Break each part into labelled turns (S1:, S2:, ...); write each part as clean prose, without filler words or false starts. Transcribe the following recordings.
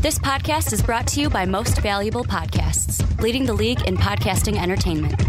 S1: This podcast is brought to you by Most Valuable Podcasts, leading the league in podcasting entertainment.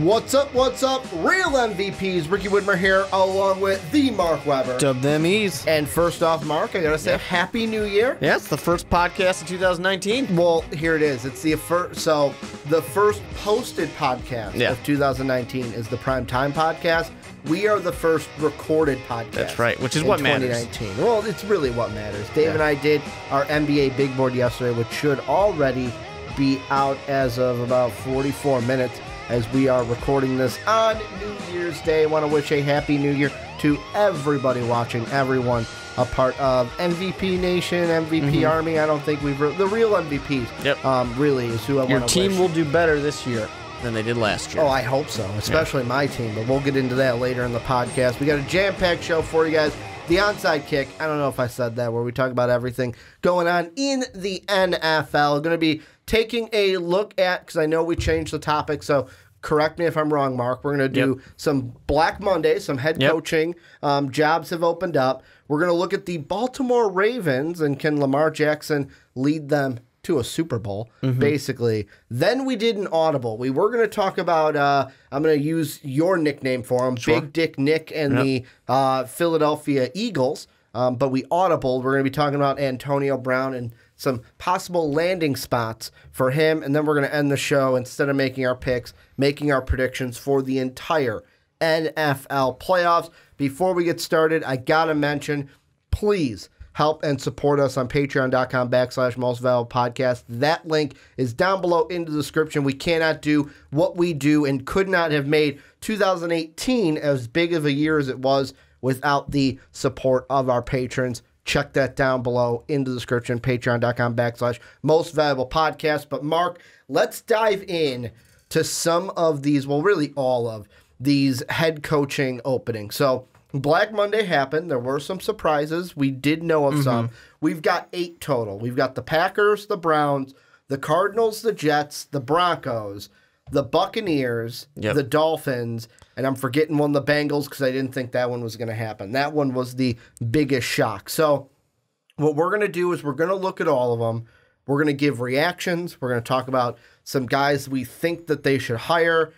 S2: What's up, real MVPs? Ricky Widmer here, along with the Mark Weber.
S3: Dub them ease.
S2: And first off, Mark, I gotta say, Happy New Year.
S3: Yeah, it's the first podcast of 2019.
S2: Well, here it is. It's the first, so the first posted podcast of 2019 is the Primetime Podcast. We are the first recorded podcast.
S3: That's right, which is what matters.
S2: 2019. Well, it's really what matters. Dave and I did our NBA Big Board yesterday, which should already be out as of about 44 minutes. As we are recording this on New Year's Day. I want to wish a Happy New Year to everybody watching, everyone a part of MVP Nation, MVP Army. I don't think we've... the real MVPs, really, is who I want to wish.
S3: Your team will do better this year than they did last year.
S2: Oh, I hope so, especially my team, but we'll get into that later in the podcast. We got a jam-packed show for you guys. The Onside Kick, I don't know if I said that, where we talk about everything going on in the NFL. Going to be taking a look at, because I know we changed the topic, so correct me if I'm wrong, Mark. We're going to do some Black Monday, some head coaching. Jobs have opened up. We're going to look at the Baltimore Ravens, and can Lamar Jackson lead them to a Super Bowl, basically. Then we did an audible. We were going to talk about, I'm going to use your nickname for him, Big Dick Nick and the Philadelphia Eagles. But we audibled. We're going to be talking about Antonio Brown and some possible landing spots for him. And then we're going to end the show, instead of making our picks, making our predictions for the entire NFL playoffs. Before we get started, I got to mention, please help and support us on patreon.com/mostvaluablepodcast. That link is down below in the description. We cannot do what we do and could not have made 2018 as big of a year as it was without the support of our patrons. Check that down below in the description, patreon.com/mostvaluablepodcast. But Mark, let's dive in to some of these, well, really all of these head coaching openings. So Black Monday happened. There were some surprises. We did know of some. We've got 8 total. We've got the Packers, the Browns, the Cardinals, the Jets, the Broncos, the Buccaneers, the Dolphins, and I'm forgetting one, the Bengals, because I didn't think that one was going to happen. That one was the biggest shock. So what we're going to do is we're going to look at all of them. We're going to give reactions. We're going to talk about some guys we think that they should hire,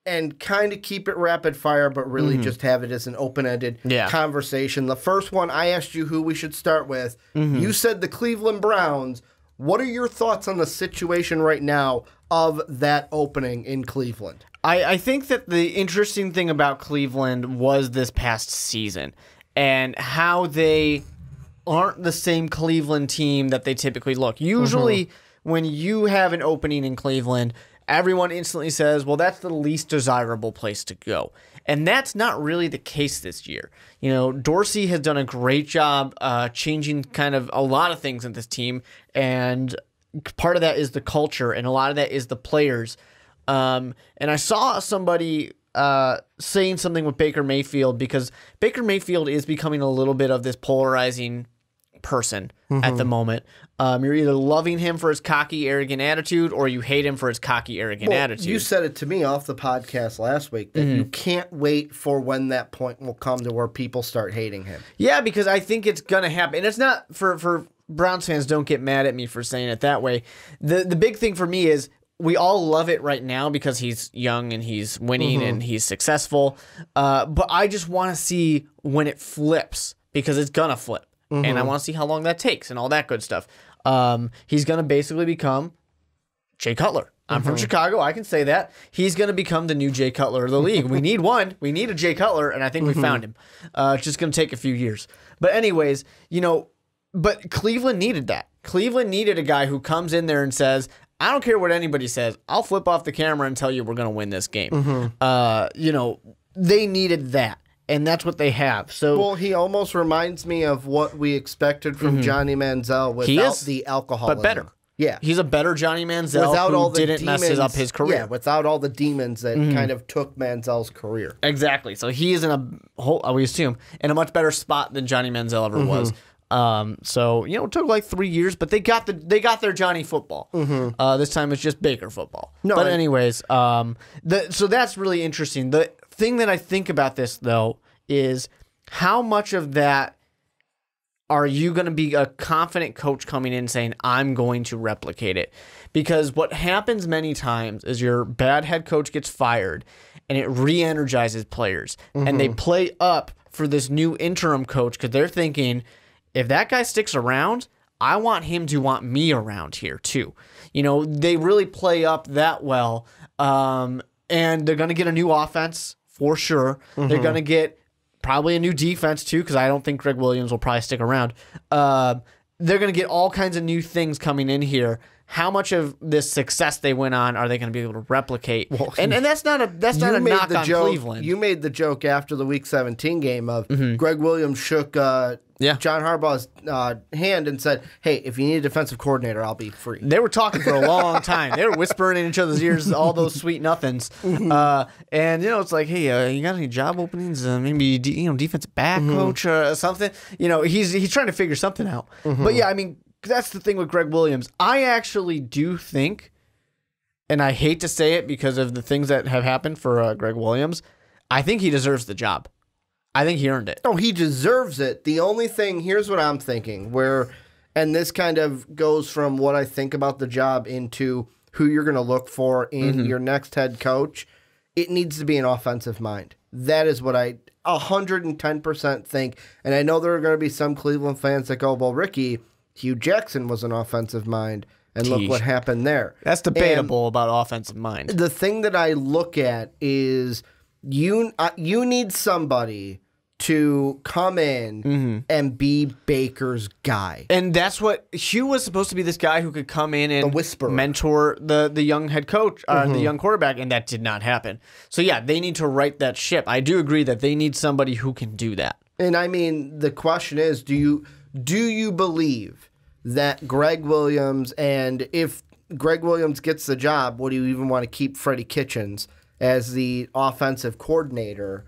S2: and kind of keep it rapid fire, but really just have it as an open-ended conversation. The first one, I asked you who we should start with. You said the Cleveland Browns. What are your thoughts on the situation right now of that opening in Cleveland?
S3: I think that the interesting thing about Cleveland was this past season and how they aren't the same Cleveland team that they typically look. Usually when you have an opening in Cleveland, everyone instantly says, well, that's the least desirable place to go. And that's not really the case this year. You know, Dorsey has done a great job changing kind of a lot of things in this team. And part of that is the culture, and a lot of that is the players. And I saw somebody saying something with Baker Mayfield, because Baker Mayfield is becoming a little bit of this polarizing person at the moment. You're either loving him for his cocky, arrogant attitude, or you hate him for his cocky, arrogant attitude.
S2: You said it to me off the podcast last week that you can't wait for when that point will come to where people start hating him.
S3: Yeah, because I think it's going to happen. And it's not for Browns fans, don't get mad at me for saying it that way. The big thing for me is we all love it right now because he's young and he's winning and he's successful. But I just want to see when it flips, because it's going to flip. And I want to see how long that takes and all that good stuff. He's going to basically become Jay Cutler. I'm from Chicago. I can say that. He's going to become the new Jay Cutler of the league. We need one. We need a Jay Cutler, and I think we found him. It's just going to take a few years. But anyways, you know, but Cleveland needed that. Cleveland needed a guy who comes in there and says, I don't care what anybody says. I'll flip off the camera and tell you we're going to win this game. You know, they needed that. And that's what they have. So,
S2: well, he almost reminds me of what we expected from Johnny Manziel without the alcoholism.
S3: But better.
S2: Yeah.
S3: He's a better Johnny Manziel
S2: without
S3: who
S2: all the
S3: didn't
S2: demons,
S3: mess up his career.
S2: Yeah, without all the demons that kind of took Manziel's career.
S3: Exactly. So he is in a whole, we assume, in a much better spot than Johnny Manziel ever was. So it took like 3 years, but they got their Johnny football. This time it's just Baker football. But anyways, so that's really interesting. The thing that I think about this though is how much of that are you going to be a confident coach coming in saying, I'm going to replicate it? Because what happens many times is your bad head coach gets fired and it re-energizes players. And they play up for this new interim coach because they're thinking, if that guy sticks around, I want him to want me around here too. They really play up that well. And they're going to get a new offense for sure. They're going to get probably a new defense too, because I don't think Greg Williams will probably stick around. They're going to get all kinds of new things coming in here. How much of this success they went on are they going to be able to replicate? Well, and that's not a knock on Cleveland.
S2: You made the joke after the Week 17 game of Greg Williams shook John Harbaugh's hand and said, hey, if you need a defensive coordinator, I'll be free.
S3: They were talking for a long time. They were whispering in each other's ears all those sweet nothings. And it's like, hey, you got any job openings? Maybe defensive back coach or something. He's trying to figure something out. But yeah, I mean, that's the thing with Greg Williams. I actually do think, and I hate to say it because of the things that have happened for Greg Williams, I think he deserves the job. I think he earned it.
S2: Oh, he deserves it. The only thing, here's what I'm thinking, and this kind of goes from what I think about the job into who you're going to look for in your next head coach. It needs to be an offensive mind. That is what I 110% think. And I know there are going to be some Cleveland fans that go, well, Ricky, Hugh Jackson was an offensive mind, and look what happened there.
S3: That's debatable about offensive mind.
S2: The thing that I look at is you need somebody to come in and be Baker's guy.
S3: And that's what Hugh was supposed to be, this guy who could come in and mentor the young head coach, the young quarterback, and that did not happen. So yeah, they need to right that ship. I do agree that they need somebody who can do that.
S2: And I mean, the question is, do you believe that Greg Williams, and if Greg Williams gets the job, would you even want to keep Freddie Kitchens as the offensive coordinator?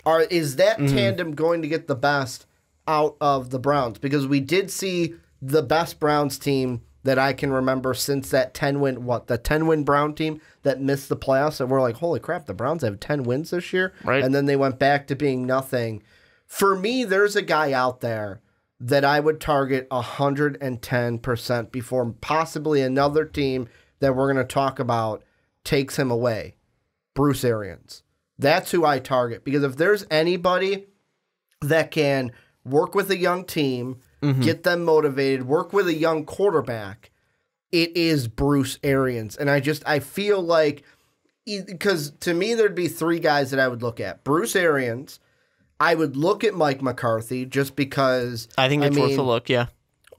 S2: Or is that tandem going to get the best out of the Browns? Because we did see the best Browns team that I can remember since that 10-win Brown team that missed the playoffs. And we're like, holy crap, the Browns have 10 wins this year?
S3: Right.
S2: And then they went back to being nothing. For me, there's a guy out there that I would target 110% before possibly another team that we're going to talk about takes him away. Bruce Arians. That's who I target. Because if there's anybody that can work with a young team, get them motivated, work with a young quarterback, it is Bruce Arians. And I feel like, because to me there'd be three guys that I would look at. Bruce Arians, I would look at Mike McCarthy just because...
S3: I think it's worth a look, yeah.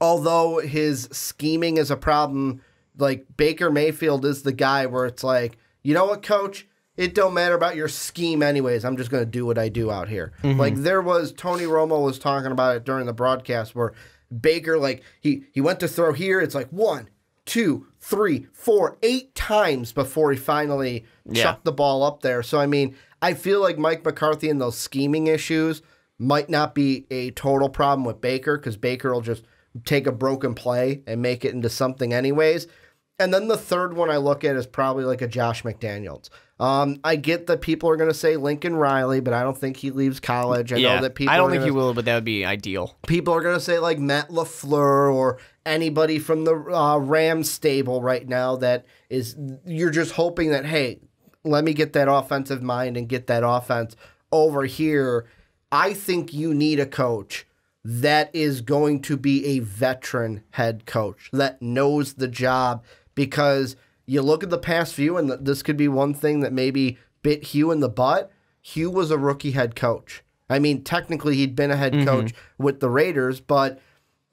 S2: Although his scheming is a problem, like Baker Mayfield is the guy where it's like, you know what, coach? It don't matter about your scheme anyways. I'm just going to do what I do out here. Like Tony Romo was talking about it during the broadcast where Baker, like, he went to throw here. It's like 1, 2, 3, 4, 8 times before he finally chucked the ball up there. So, I mean, I feel like Mike McCarthy and those scheming issues might not be a total problem with Baker because Baker will just take a broken play and make it into something anyways. And then the third one I look at is probably like a Josh McDaniels. I get that people are going to say Lincoln Riley, but I don't think he leaves college. I know that people.
S3: I don't think he will, but that would be ideal.
S2: People are going to say like Matt LaFleur or anybody from the Rams stable right now that is, you're just hoping that, hey, let me get that offensive mind and get that offense over here. I think you need a coach that is going to be a veteran head coach that knows the job, because you look at the past few, and this could be one thing that maybe bit Hugh in the butt. Hugh was a rookie head coach. I mean, technically he'd been a head coach with the Raiders, but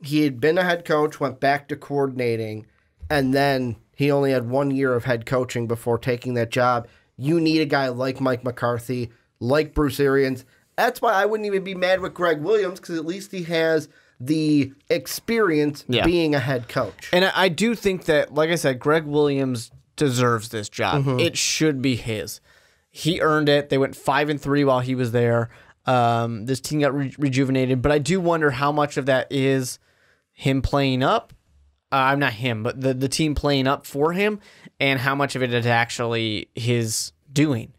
S2: he had been a head coach, went back to coordinating, and then he only had 1 year of head coaching before taking that job. You need a guy like Mike McCarthy, like Bruce Arians. That's why I wouldn't even be mad with Greg Williams, because at least he has the experience being a head coach.
S3: And I do think that, like I said, Greg Williams deserves this job. It should be his. He earned it. They went 5-3 while he was there. This team got rejuvenated, but I do wonder how much of that is him playing up. I'm not him, but the team playing up for him, and how much of it is actually his doing.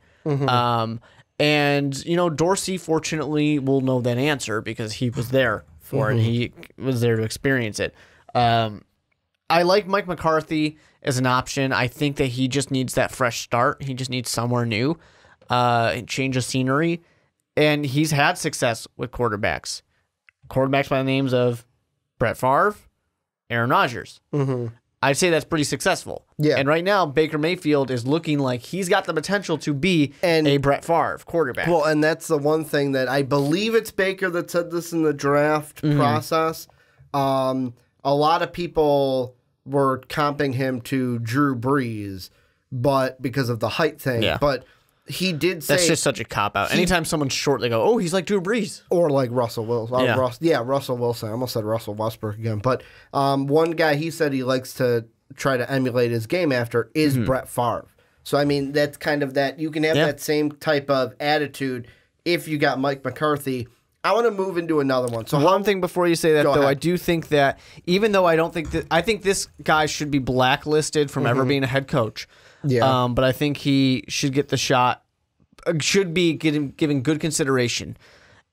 S3: And, Dorsey, fortunately, will know that answer because he was there for it. He was there to experience it. I like Mike McCarthy as an option. I think that he just needs that fresh start. He just needs somewhere new, and change of scenery. And he's had success with quarterbacks. Quarterbacks by the names of Brett Favre, Aaron Rodgers. I'd say that's pretty successful.
S2: Yeah.
S3: And right now, Baker Mayfield is looking like he's got the potential to be a Brett Favre quarterback.
S2: Well, and that's the one thing that I believe it's Baker that said this in the draft process. A lot of people were comping him to Drew Brees, but because of the height thing.
S3: Yeah.
S2: But he did say...
S3: That's just such a cop-out. Anytime someone's short, they go, oh, he's like Drew Brees.
S2: Or like Russell Wilson. Russell Wilson. I almost said Russell Westbrook again. But one guy he said he likes to try to emulate his game after is Brett Favre. So, I mean, that's kind of that. You can have that same type of attitude if you got Mike McCarthy. I want to move into another one. So
S3: one thing before you say that, though,
S2: ahead.
S3: I do think that even though I think this guy should be blacklisted from ever being a head coach.
S2: Yeah.
S3: But I think he should get the shot, should be given good consideration,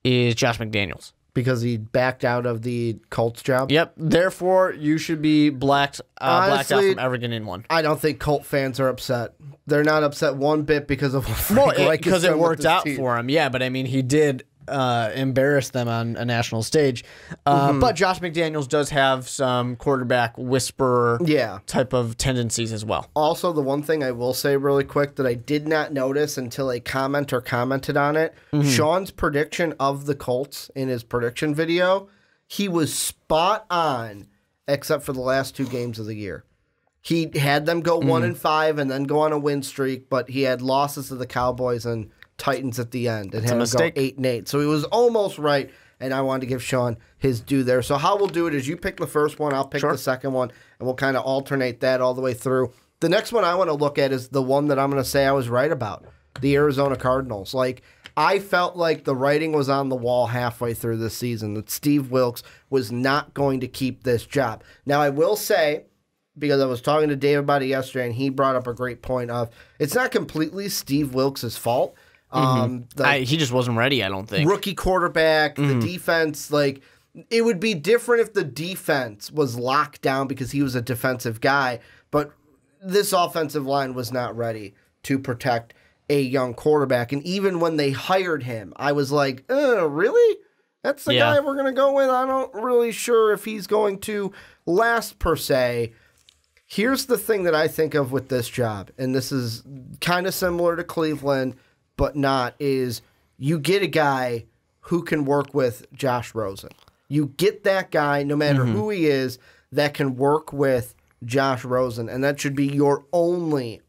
S3: is Josh McDaniels.
S2: Because he backed out of the Colts job?
S3: Yep. Therefore, you should be blacked out from ever getting one.
S2: I don't think Colt fans are upset. They're not upset one bit because of what
S3: Well,
S2: Frank Reich
S3: because
S2: has
S3: it
S2: done with
S3: worked
S2: this
S3: out
S2: team.
S3: for him. Yeah, but I mean, he did embarrass them on a national stage. But Josh McDaniels does have some quarterback whisperer type of tendencies as well.
S2: Also, the one thing I will say really quick that I did not notice until a commenter commented on it, Sean's prediction of the Colts in his prediction video, he was spot on except for the last 2 games of the year. He had them go 1-5 and then go on a win streak, but he had losses to the Cowboys and Titans at the end and had them go 8-8. So he was almost right, and I wanted to give Sean his due there. So how we'll do it is you pick the first one, I'll pick the second one, and we'll kind of alternate that all the way through. The next one I want to look at is the one that I'm going to say I was right about, the Arizona Cardinals. Like, I felt like the writing was on the wall halfway through this season, that Steve Wilks was not going to keep this job. Now, I will say, because I was talking to Dave about it yesterday, and he brought up a great point of, it's not completely Steve Wilks' fault.
S3: He just wasn't ready, I don't think.
S2: Rookie quarterback, the defense, like, it would be different if the defense was locked down because he was a defensive guy, but this offensive line was not ready to protect a young quarterback. And even when they hired him, I was like, really? That's the guy we're going to go with? I'm not really sure if he's going to last per se. Here's the thing that I think of with this job, and this is kind of similar to Cleveland, but not, is you get a guy who can work with Josh Rosen. You get that guy, no matter who he is, that can work with Josh Rosen. And that should be your only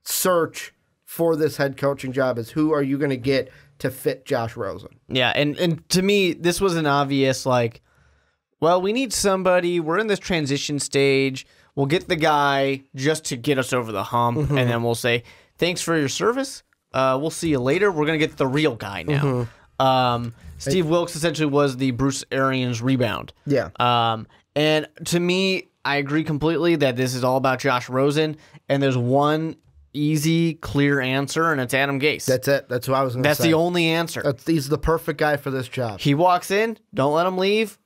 S2: search for this head coaching job, is who are you going to get to fit Josh Rosen.
S3: Yeah, and to me, this was an obvious, like, well, we need somebody. We're in this transition stage. We'll get the guy just to get us over the hump, and then we'll say, thanks for your service. We'll see you later. We're going to get the real guy now. Steve Wilks essentially was the Bruce Arians rebound.
S2: Yeah.
S3: And to me, I agree completely that this is all about Josh Rosen, and there's one easy, clear answer, and it's Adam Gase.
S2: That's it. That's what I was going to say.
S3: That's the only answer.
S2: He's the perfect guy for this job.
S3: He walks in, don't let him leave,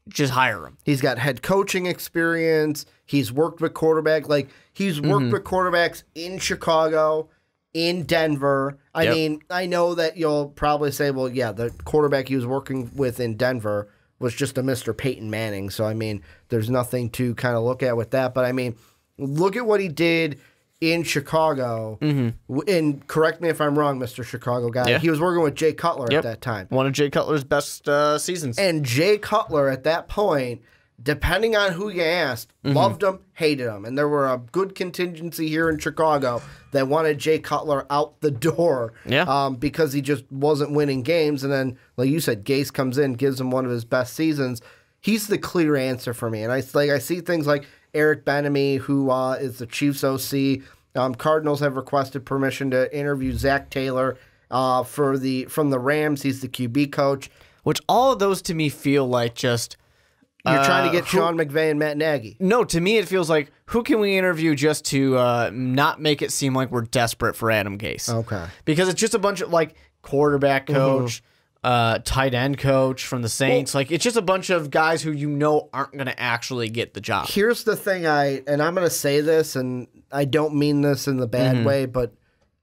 S3: just hire him.
S2: He's got head coaching experience. He's worked with quarterback. Like, he's worked with quarterbacks in Chicago, in Denver. I mean, I know that you'll probably say, well, yeah, the quarterback he was working with in Denver was just a Mr. Peyton Manning. So, I mean, there's nothing to kind of look at with that. But, I mean, look at what he did in Chicago. And correct me if I'm wrong, Mr. Chicago guy.
S3: Yeah.
S2: He was working with Jay Cutler at that time.
S3: One of Jay Cutler's best seasons.
S2: And Jay Cutler at that point, depending on who you asked, loved him, hated him. And there were a good contingency here in Chicago that wanted Jay Cutler out the door because he just wasn't winning games. And then, like you said, Gase comes in, gives him one of his best seasons. He's the clear answer for me. And I see things like Eric Bieniemy, who is the Chiefs OC. Cardinals have requested permission to interview Zach Taylor from the Rams, he's the QB coach.
S3: Which all of those to me feel like just...
S2: You're trying to get Sean McVay and Matt Nagy.
S3: No, to me it feels like, who can we interview just to not make it seem like we're desperate for Adam Gase?
S2: Okay.
S3: Because it's just a bunch of, like, quarterback coach, tight end coach from the Saints. Like, it's just a bunch of guys who aren't going to actually get the job.
S2: Here's the thing, and I'm going to say this, and I don't mean this in the bad way, but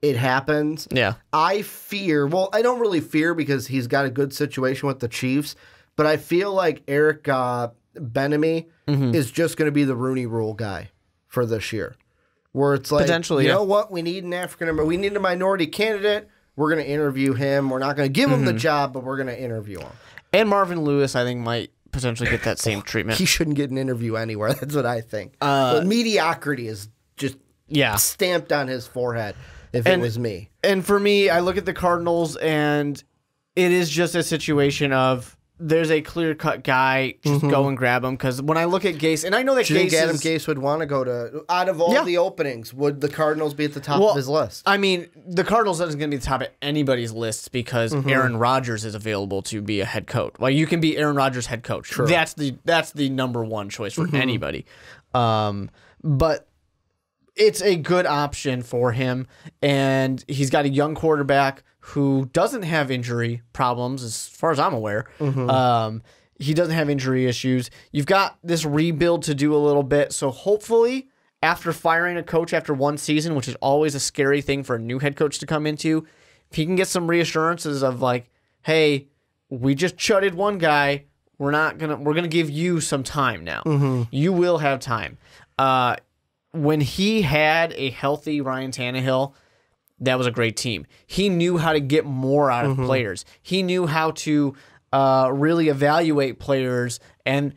S2: it happens.
S3: Yeah.
S2: I don't really fear because he's got a good situation with the Chiefs, but I feel like Eric Bieniemy is just going to be the Rooney Rule guy for this year, where it's like,
S3: potentially,
S2: you know what, we need we need a minority candidate. We're going to interview him. We're not going to give him the job, but we're going to interview him.
S3: And Marvin Lewis, I think, might potentially get that same treatment.
S2: He shouldn't get an interview anywhere. That's what I think. But mediocrity is just stamped on his forehead. It was me.
S3: And for me, I look at the Cardinals, and it is just a situation of there's a clear-cut guy, just go and grab him. Because when I look at Gase, and I know that
S2: Gase would want to go to, out of all the openings, would the Cardinals be at the top of his list?
S3: I mean, the Cardinals isn't going to be the top of anybody's lists because Aaron Rodgers is available to be a head coach. Well, you can be Aaron Rodgers' head coach.
S2: True.
S3: That's the number one choice for anybody. But it's a good option for him, and he's got a young quarterback who doesn't have injury problems, as far as I'm aware. He doesn't have injury issues. You've got this rebuild to do a little bit, so hopefully, after firing a coach after one season, which is always a scary thing for a new head coach to come into, if he can get some reassurances of like, hey, we just chutted one guy, we're gonna give you some time now. You will have time. When he had a healthy Ryan Tannehill, that was a great team. He knew how to get more out of players. He knew how to really evaluate players, and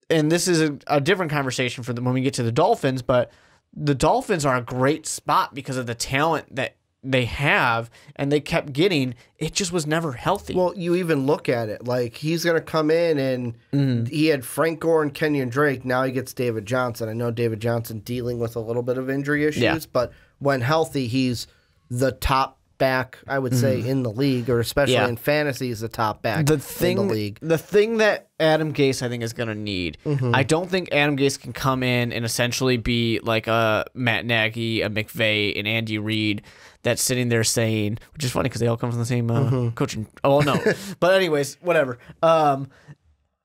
S3: this is a different conversation for them when we get to the Dolphins, but the Dolphins are a great spot because of the talent that they have, and they kept getting. It just was never healthy.
S2: Well, you even look at it like he's going to come in, and he had Frank Gore and Kenyon Drake. Now he gets David Johnson. I know David Johnson dealing with a little bit of injury issues, but when healthy, he's the top back, I would say, in the league, or especially in fantasy, he's the top back in the league.
S3: The thing that Adam Gase, I think, is going to need, I don't think Adam Gase can come in and essentially be like a Matt Nagy, a McVay, an Andy Reid that's sitting there saying, which is funny because they all come from the same coaching. Oh, no. But anyways, whatever.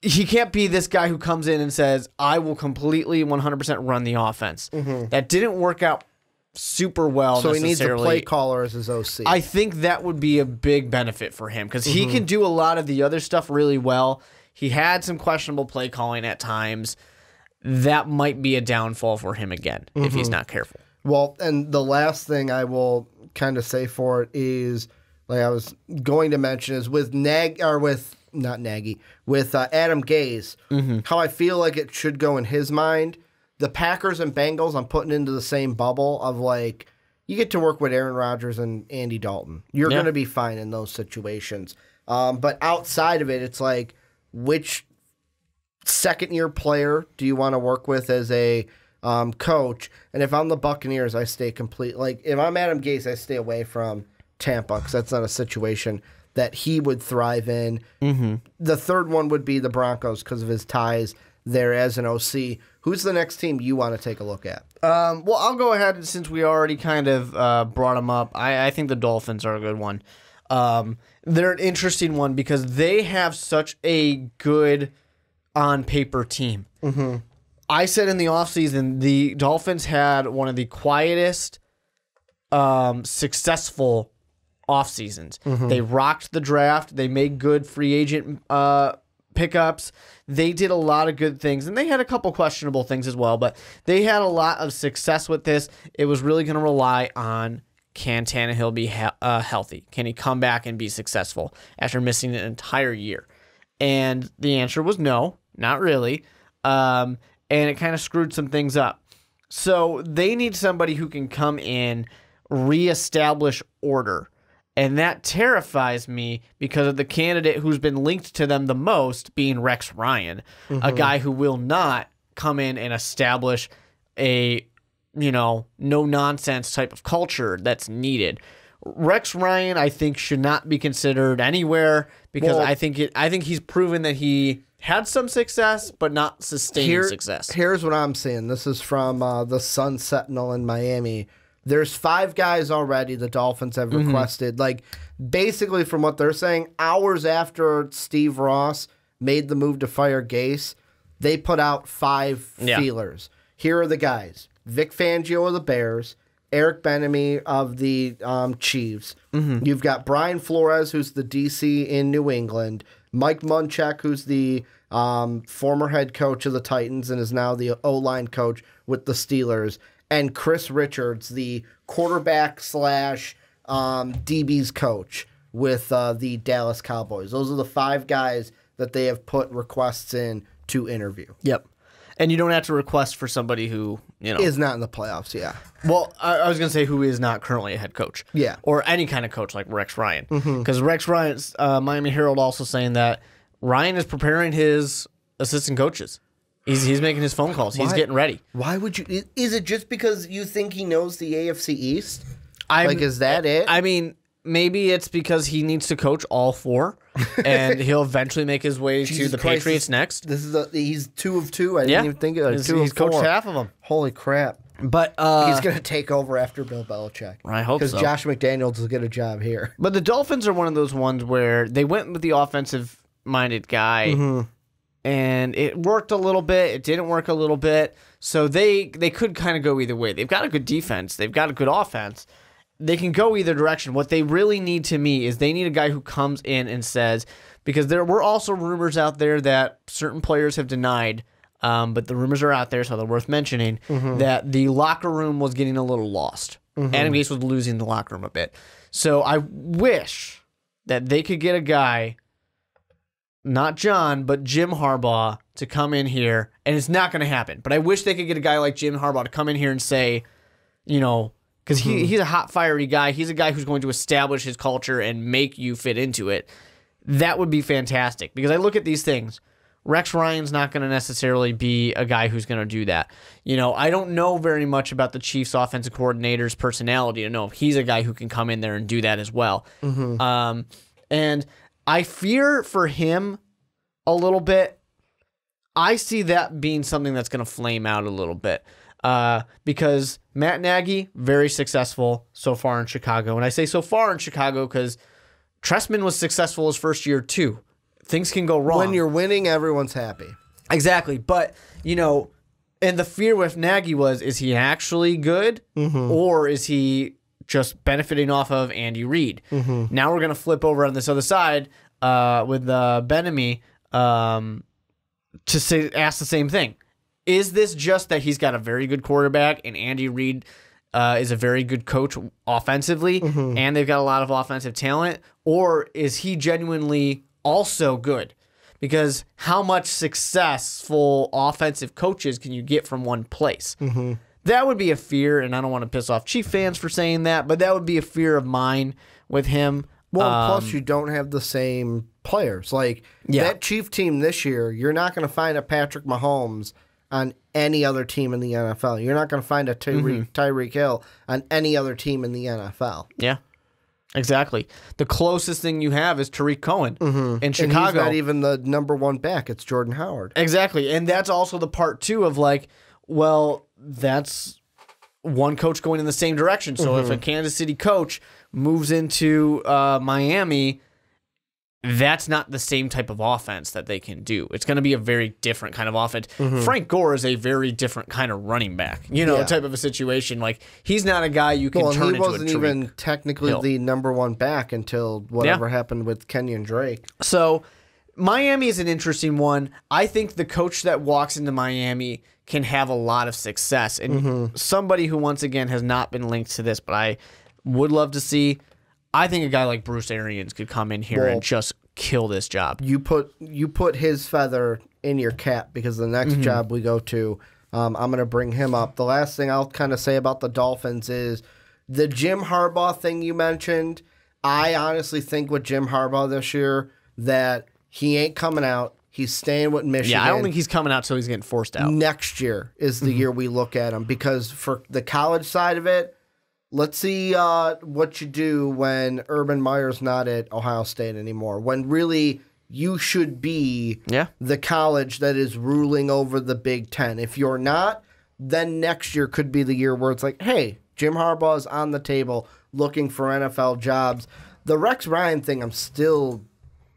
S3: He can't be this guy who comes in and says, I will completely 100% run the offense. That didn't work out super well.
S2: So he needs a play caller as his OC.
S3: I think that would be a big benefit for him because he can do a lot of the other stuff really well. He had some questionable play calling at times. That might be a downfall for him again if he's not careful. Well,
S2: and the last thing I will kind of say for it is, like I was going to mention, is with Adam Gase, how I feel like it should go in his mind. The Packers and Bengals, I'm putting into the same bubble of like, you get to work with Aaron Rodgers and Andy Dalton. You're going to be fine in those situations. But outside of it, it's like, which second-year player do you want to work with as a coach? And if I'm the Buccaneers, I stay complete. Like, if I'm Adam Gase, I stay away from Tampa because that's not a situation that he would thrive in. The third one would be the Broncos because of his ties there as an OC. Who's the next team you want to take a look at?
S3: Well, I'll go ahead since we already kind of brought them up. I think the Dolphins are a good one. They're an interesting one because they have such a good on-paper team. I said in the offseason, the Dolphins had one of the quietest, successful off-seasons. They rocked the draft. They made good free agent pickups. They did a lot of good things, and they had a couple questionable things as well, but they had a lot of success with this. It was really going to rely on, can Tannehill be healthy? Can he come back and be successful after missing an entire year? And the answer was no, not really. And it kind of screwed some things up. So they need somebody who can come in, reestablish order. And that terrifies me because of the candidate who's been linked to them the most being Rex Ryan, a guy who will not come in and establish a, no-nonsense type of culture that's needed. Rex Ryan, I think, should not be considered anywhere because I think he's proven that he had some success, but not sustained success.
S2: Here's what I'm seeing. This is from the Sun Sentinel in Miami. There's 5 guys already the Dolphins have requested. Like, basically, from what they're saying, hours after Steve Ross made the move to fire Gase, they put out 5 feelers. Here are the guys. Vic Fangio of the Bears, Eric Bieniemy of the Chiefs. You've got Brian Flores, who's the DC in New England. Mike Munchak, who's the former head coach of the Titans and is now the O-line coach with the Steelers. And Chris Richards, the quarterback / DB's coach with the Dallas Cowboys. Those are the 5 guys that they have put requests in to interview.
S3: Yep. And you don't have to request for somebody who,
S2: is not in the playoffs, yeah.
S3: Well, I was going to say who is not currently a head coach.
S2: Yeah.
S3: Or any kind of coach like Rex Ryan. Because Rex Ryan's, Miami Herald also saying that Ryan is preparing his assistant coaches. He's making his phone calls. He's getting ready.
S2: Why would you? Is it just because you think he knows the AFC East? Is that it?
S3: I mean, maybe it's because he needs to coach all 4, and he'll eventually make his way to the Patriots next.
S2: This is he's 2 of 2. I didn't even think of it.
S3: He's coached half of them.
S2: Holy crap!
S3: But
S2: he's going to take over after Bill Belichick.
S3: I hope so.
S2: Because Josh McDaniels will get a job here.
S3: But the Dolphins are one of those ones where they went with the offensive-minded guy. And it worked a little bit. It didn't work a little bit. So they could kind of go either way. They've got a good defense. They've got a good offense. They can go either direction. What they really need to me is they need a guy who comes in and says, because there were also rumors out there that certain players have denied, but the rumors are out there, so they're worth mentioning, that the locker room was getting a little lost. Adam Gase was losing the locker room a bit. So I wish that they could get a guy, not John, but Jim Harbaugh, to come in here, and it's not going to happen. But I wish they could get a guy like Jim Harbaugh to come in here and say, because he's a hot, fiery guy. He's a guy who's going to establish his culture and make you fit into it. That would be fantastic. Because I look at these things. Rex Ryan's not going to necessarily be a guy who's going to do that. I don't know very much about the Chiefs' offensive coordinator's personality to know if he's a guy who can come in there and do that as well. And I fear for him a little bit. I see that being something that's going to flame out a little bit because Matt Nagy, very successful so far in Chicago. And I say so far in Chicago because Trestman was successful his first year too. Things can go wrong.
S2: When you're winning, everyone's happy.
S3: Exactly. But, and the fear with Nagy was, is he actually good or is he just benefiting off of Andy Reid? Now we're going to flip over on this other side with Bieniemy to ask the same thing. Is this just that he's got a very good quarterback and Andy Reid is a very good coach offensively and they've got a lot of offensive talent? Or is he genuinely also good? Because how much successful offensive coaches can you get from one place? That would be a fear, and I don't want to piss off Chief fans for saying that, but that would be a fear of mine with him.
S2: Well, plus you don't have the same players. That Chief team this year, you're not going to find a Patrick Mahomes on any other team in the NFL. You're not going to find a Tyreek Hill on any other team in the NFL.
S3: Yeah, exactly. The closest thing you have is Tariq Cohen in Chicago.
S2: And he's not even the number 1 back. It's Jordan Howard.
S3: Exactly, and that's also the part, too, of that's one coach going in the same direction. So if a Kansas City coach moves into Miami, that's not the same type of offense that they can do. It's going to be a very different kind of offense. Frank Gore is a very different kind of running back, type of a situation. He's not a guy you can turn into a Tariq
S2: He wasn't even technically the number 1 back until whatever happened with Kenyon Drake.
S3: So Miami is an interesting one. I think the coach that walks into Miami can have a lot of success. And somebody who, once again, has not been linked to this, but I would love to see, I think a guy like Bruce Arians could come in here and just kill this job.
S2: You put his feather in your cap because the next job we go to, I'm going to bring him up. The last thing I'll kind of say about the Dolphins is the Jim Harbaugh thing you mentioned. I honestly think with Jim Harbaugh this year that he ain't coming out. He's staying with Michigan.
S3: Yeah, I don't think he's coming out till he's getting forced out.
S2: Next year is the year we look at him because for the college side of it, let's see what you do when Urban Meyer's not at Ohio State anymore. When really you should be the college that is ruling over the Big Ten. If you're not, then next year could be the year where it's like, hey, Jim Harbaugh is on the table looking for NFL jobs. The Rex Ryan thing I'm still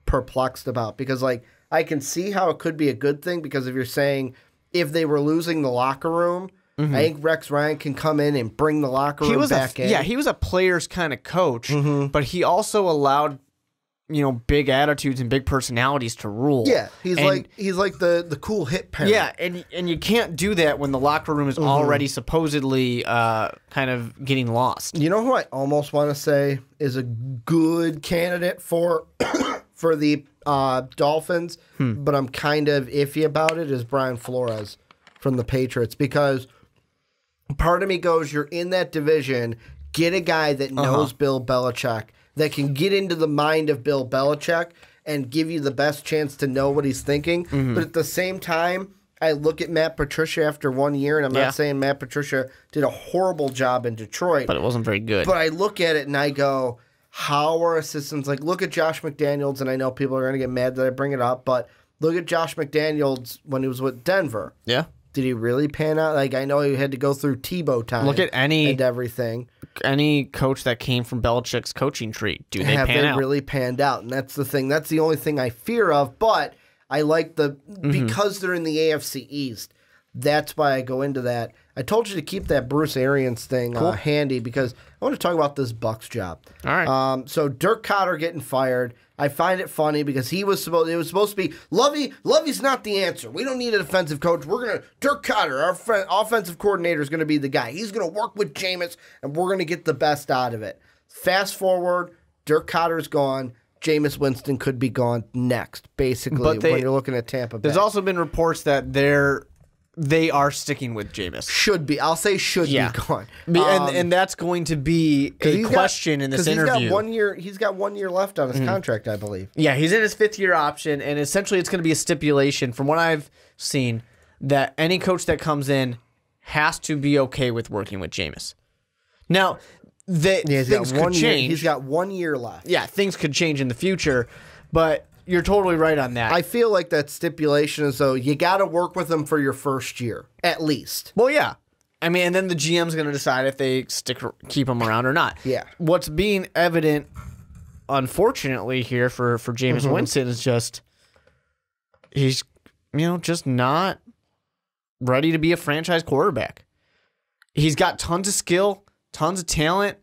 S2: perplexed about because, like, I can see how it could be a good thing because if you're saying if they were losing the locker room, I think Rex Ryan can come in and bring the locker room back in.
S3: Yeah, he was a player's kind of coach, but he also allowed, big attitudes and big personalities to rule.
S2: Yeah, he's like the cool hit parent.
S3: Yeah, and you can't do that when the locker room is already supposedly kind of getting lost.
S2: You know who I almost want to say is a good candidate for for the Dolphins, but I'm kind of iffy about it, is Brian Flores from the Patriots because part of me goes, you're in that division, get a guy that knows Bill Belichick, that can get into the mind of Bill Belichick and give you the best chance to know what he's thinking. But at the same time, I look at Matt Patricia after 1 year, and I'm not saying Matt Patricia did a horrible job in Detroit.
S3: But it wasn't very good.
S2: But I look at it and I go, how are assistants, like look at Josh McDaniels, and I know people are going to get mad that I bring it up, but look at Josh McDaniels when he was with Denver.
S3: Yeah.
S2: Did he really pan out? Like, I know he had to go through Tebow time.
S3: Look at
S2: and everything.
S3: Any coach that came from Belichick's coaching tree. Do they
S2: Have
S3: pan
S2: they
S3: out?
S2: really panned out? And that's the thing. That's the only thing I fear of. But I like because they're in the AFC East. That's why I go into that. I told you to keep that Bruce Arians thing handy because I want to talk about this Bucs job.
S3: All right.
S2: So Dirk Cotter getting fired. I find it funny because it was supposed to be Lovey. Lovey's not the answer. We don't need a defensive coach. Dirk Cotter, our offensive coordinator, is going to be the guy. He's going to work with Jameis, and we're going to get the best out of it. Fast forward, Dirk Cotter's gone. Jameis Winston could be gone next, basically, when you're looking at Tampa Bay.
S3: There's also been reports that they are sticking with Jameis.
S2: Should be. I'll say should be gone.
S3: And that's going to be a question in this interview.
S2: He's got 1 year left on his contract, I believe.
S3: Yeah, he's in his 5th year option, and essentially it's going to be a stipulation, from what I've seen, that any coach that comes in has to be okay with working with Jameis. Now, things could change.
S2: He's got 1 year left.
S3: Yeah, things could change in the future, but you're totally right on that.
S2: I feel like that stipulation is, though, you got to work with him for your first year, at least.
S3: Well, yeah. I mean, and then the GM's going to decide if they keep him around or not.
S2: Yeah.
S3: What's being evident, unfortunately, here for Jameis Winston is just he's just not ready to be a franchise quarterback. He's got tons of skill, tons of talent,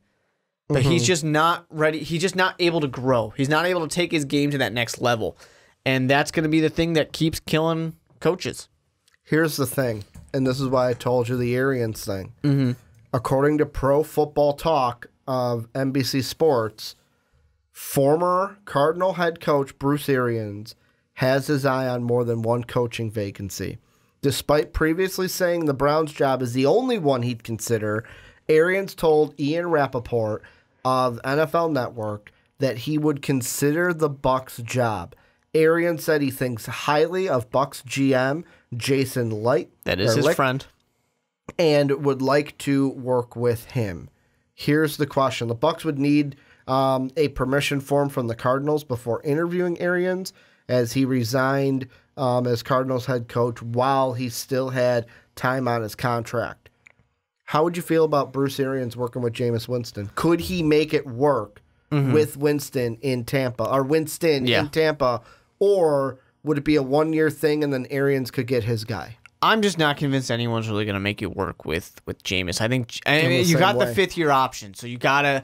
S3: but he's just not ready. He's just not able to grow. He's not able to take his game to that next level. And that's going to be the thing that keeps killing coaches.
S2: Here's the thing, and this is why I told you the Arians thing. According to Pro Football Talk of NBC Sports, former Cardinal head coach Bruce Arians has his eye on more than one coaching vacancy. Despite previously saying the Browns' job is the only one he'd consider, Arians told Ian Rappaport of NFL Network that he would consider the Bucs job. Arians said he thinks highly of Bucs GM Jason Licht.
S3: That is his friend.
S2: And would like to work with him. Here's the question. The Bucs would need a permission form from the Cardinals before interviewing Arians, as he resigned as Cardinals head coach while he still had time on his contract. How would you feel about Bruce Arians working with Jameis Winston? Could he make it work with Winston in Tampa, in Tampa, or would it be a 1 year thing and then Arians could get his guy?
S3: I'm just not convinced anyone's really going to make it work with Jameis. I think you got the 5th year option, so you gotta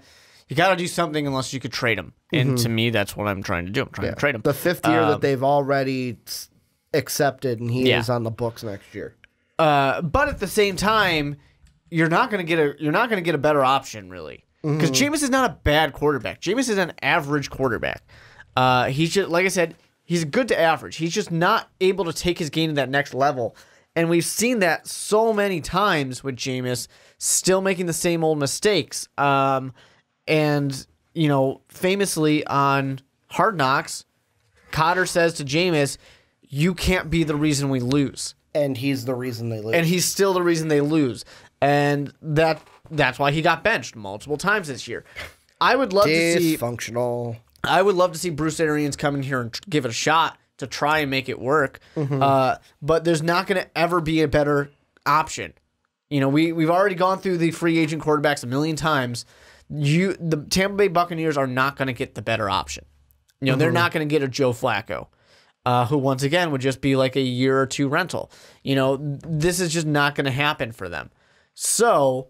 S3: do something unless you could trade him. And to me, that's what I'm trying to do. I'm trying to trade him.
S2: The 5th year that they've already accepted, and he is on the books next year.
S3: But at the same time, you're not going to get a better option, really, because Jameis is not a bad quarterback. Jameis is an average quarterback. He's just, like I said, he's good to average. He's just not able to take his game to that next level, and we've seen that so many times with Jameis still making the same old mistakes. And famously on Hard Knocks, Cotter says to Jameis, "You can't be the reason we lose."
S2: And he's the reason they lose.
S3: And he's still the reason they lose. And that that's why he got benched multiple times this year. I would love to see
S2: dysfunctional.
S3: I would love to see Bruce Arians come in here and give it a shot to try and make it work. But there's not going to ever be a better option. You know, we've already gone through the free agent quarterbacks a million times. The Tampa Bay Buccaneers are not going to get the better option. You know, they're not going to get a Joe Flacco, who once again would just be like a year or two rental. You know, this is just not going to happen for them. So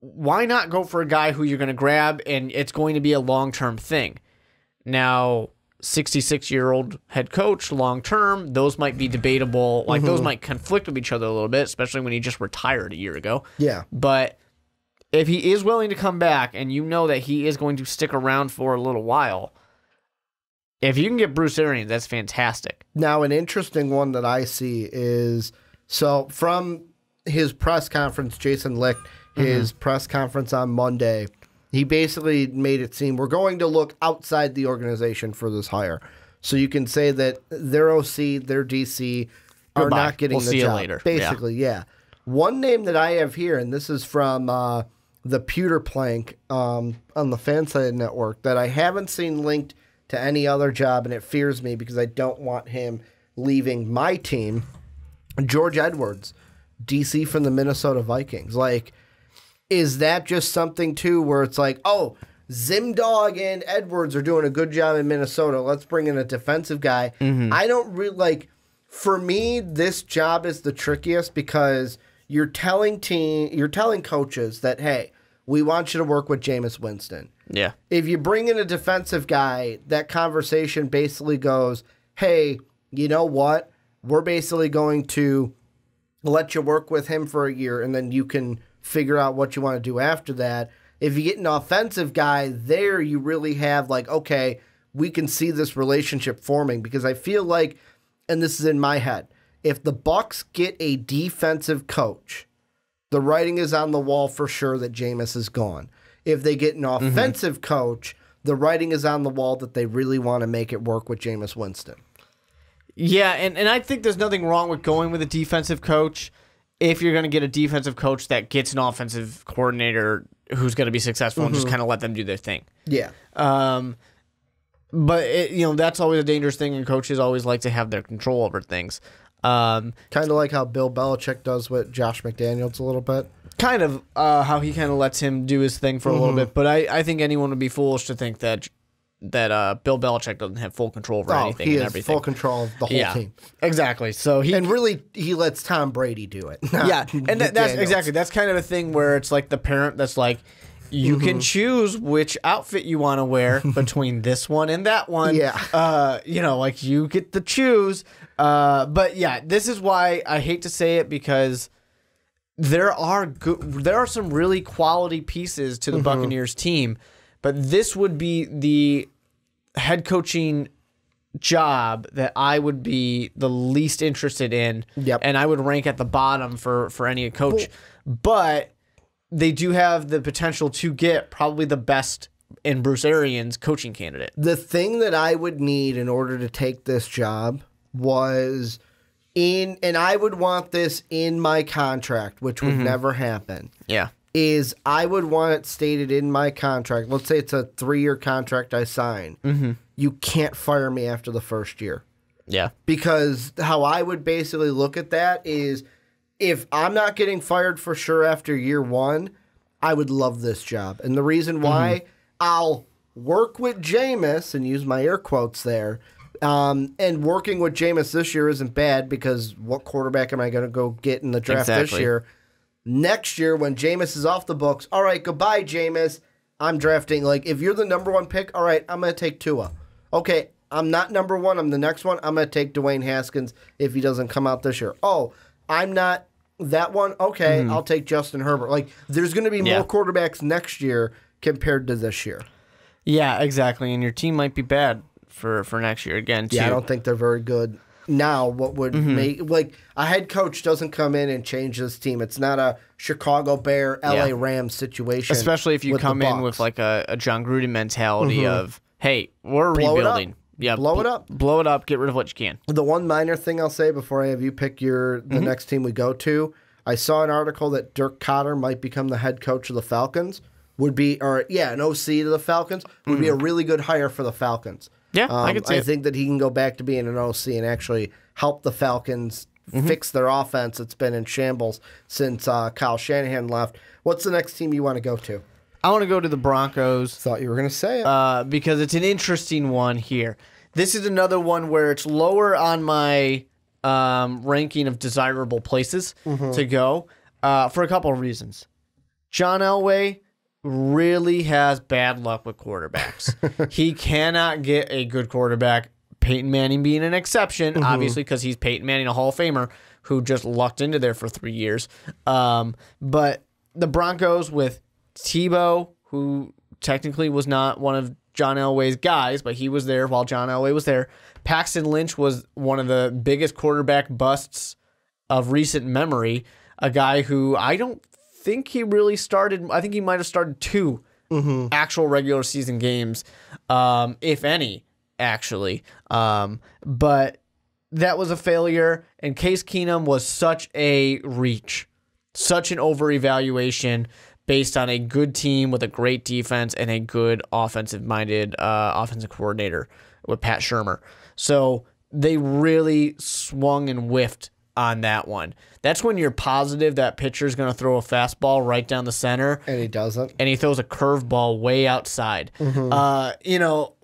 S3: why not go for a guy who you're going to grab and it's going to be a long-term thing? Now, 66-year-old head coach, long-term, those might be debatable. Like, those might conflict with each other a little bit, especially when he just retired a year ago.
S2: Yeah.
S3: But if he is willing to come back and you know that he is going to stick around for a little while, if you can get Bruce Arians, that's fantastic.
S2: Now, an interesting one that I see is, so from his press conference, Jason Licht, his press conference on Monday, he basically made it seem we're going to look outside the organization for this hire. So you can say that their OC, their DC are not getting the job.
S3: We'll see you later.
S2: Basically, yeah. One name that I have here, and this is from the Pewter Plank on the Fanside Network, that I haven't seen linked to any other job, and it fears me because I don't want him leaving my team. George Edwards, DC from the Minnesota Vikings. Like, is that just something, too, where it's like, oh, Zimdog and Edwards are doing a good job in Minnesota. Let's bring in a defensive guy. I don't really, like, for me, this job is the trickiest because you're telling coaches that, hey, we want you to work with Jameis Winston.
S3: Yeah.
S2: If you bring in a defensive guy, that conversation basically goes, hey, you know what? We're basically going to let you work with him for a year, and then you can figure out what you want to do after that. If you get an offensive guy there, you really have like, okay, we can see this relationship forming, because I feel like, and this is in my head, if the Bucs get a defensive coach, the writing is on the wall for sure that Jameis is gone. If they get an offensive coach, the writing is on the wall that they really want to make it work with Jameis Winston.
S3: Yeah, and I think there's nothing wrong with going with a defensive coach if you're going to get a defensive coach that gets an offensive coordinator who's going to be successful and just kind of let them do their thing.
S2: Yeah.
S3: But, that's always a dangerous thing, and coaches always like to have their control over things.
S2: Kind of like how Bill Belichick does with Josh McDaniels a little bit.
S3: Kind of how he kind of lets him do his thing for a little bit. But I think anyone would be foolish to think that Bill Belichick doesn't have full control over anything
S2: he
S3: and
S2: has
S3: everything.
S2: Full control of the whole team.
S3: Exactly. So he
S2: lets Tom Brady do it.
S3: And that's exactly, that's kind of a thing where it's like the parent that's like, you can choose which outfit you want to wear between this one and that one.
S2: Yeah.
S3: Like you get to choose. But yeah, this is why I hate to say it, because there are some really quality pieces to the Buccaneers team, but this would be the head coaching job that I would be the least interested in.
S2: Yep.
S3: And I would rank at the bottom for any coach. But they do have the potential to get probably the best in Bruce Arians coaching candidate.
S2: The thing that I would need in order to take this job was and I would want this in my contract, which would never happen.
S3: Yeah.
S2: Is I would want it stated in my contract. Let's say it's a 3-year contract I sign. You can't fire me after the first year.
S3: Yeah.
S2: Because how I would basically look at that is, if I'm not getting fired for sure after year 1, I would love this job. And the reason why, I'll work with Jameis, and use my air quotes there, and working with Jameis this year isn't bad, because what quarterback am I going to go get in the draft this year? Next year, when Jameis is off the books, all right, goodbye, Jameis. I'm drafting. Like, if you're the number 1 pick, all right, I'm going to take Tua. Okay, I'm not number 1. I'm the next one. I'm going to take Dwayne Haskins if he doesn't come out this year. Oh, I'm not that one. Okay, I'll take Justin Herbert. Like, there's going to be more quarterbacks next year compared to this year.
S3: Yeah, exactly. And your team might be bad for next year again, too.
S2: Yeah, I don't think they're very good. Now, what would make, like, a head coach doesn't come in and change this team. It's not a Chicago Bear, LA Rams situation.
S3: Especially if you come in with like a John Gruden mentality of, hey, we're rebuilding. Yeah,
S2: blow it up.
S3: Blow it up. Get rid of what you can.
S2: The one minor thing I'll say before I have you pick the next team we go to, I saw an article that Dirk Cotter might become the head coach of the Falcons. An OC to the Falcons would be a really good hire for the Falcons.
S3: Yeah, I could see
S2: I think that he can go back to being an OC and actually help the Falcons fix their offense. It's been in shambles since Kyle Shanahan left. What's the next team you want to go to?
S3: I want to go to the Broncos.
S2: Thought you were going to say it.
S3: Because it's an interesting one here. This is another one where it's lower on my ranking of desirable places to go for a couple of reasons. John Elway really has bad luck with quarterbacks. He cannot get a good quarterback. Peyton Manning being an exception, obviously, because he's Peyton Manning, a Hall of Famer, who just lucked into there for 3 years. But the Broncos with Tebow, who technically was not one of John Elway's guys, but he was there while John Elway was there. Paxton Lynch was one of the biggest quarterback busts of recent memory, a guy who I don't think he really started. I think he might have started 2 actual regular season games, if any, actually. But that was a failure, and Case Keenum was such a reach, such an over-evaluation based on a good team with a great defense and a good offensive-minded offensive coordinator with Pat Shurmur. So they really swung and whiffed on that one. That's when you're positive that pitcher's going to throw a fastball right down the center.
S2: And he doesn't.
S3: And he throws a curveball way outside. It